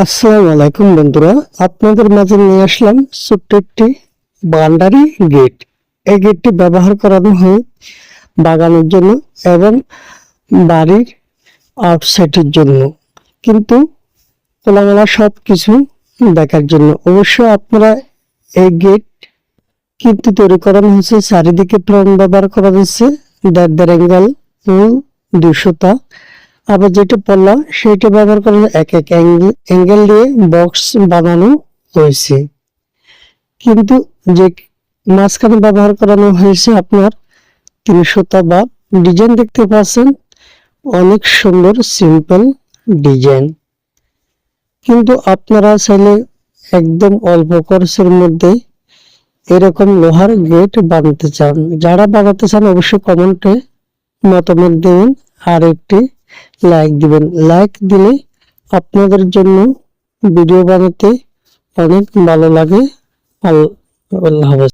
আসসালামু আলাইকুম বন্ধুরা, আপনাদের মাঝে নিয়ে আসলাম ছোট্ট একটি বাউন্ডারি গেট। এই গেটটি ব্যবহার করানো হয় বাগানের জন্য এবং বাড়ির আউটসাইডের জন্য, কিন্তু খোলামেলা সব কিছু দেখার জন্য। অবশ্য আপনারা এই গেট কিন্তু তৈরি করানো হয়েছে, চারিদিকে ফ্রেম ব্যবহার করা হয়েছে, দেড় অ্যাঙ্গেল, 200টা। আবার যেটা পল্লা সেইটা ব্যবহার করে এক এক অ্যাঙ্গেল দিয়ে বক্স বানানো হয়েছে। কিন্তু যে মাঝখানে ব্যবহার করানো হয়েছে আপনার 300টা বা ডিজাইন দেখতে পাচ্ছেন, অনেক সুন্দর সিম্পল ডিজাইন। কিন্তু আপনারা চাইলে একদম অল্প খরচের মধ্যে এরকম লোহার গেট বানাতে চান, যারা বানাতে চান অবশ্যই কমেন্টে মতামত দেবেন আর একটি লাইক দিবেন। লাইক দিলে আপনাদের জন্য ভিডিও বানাতে অনেক ভালো লাগে। আল্লাহ হাফেজ।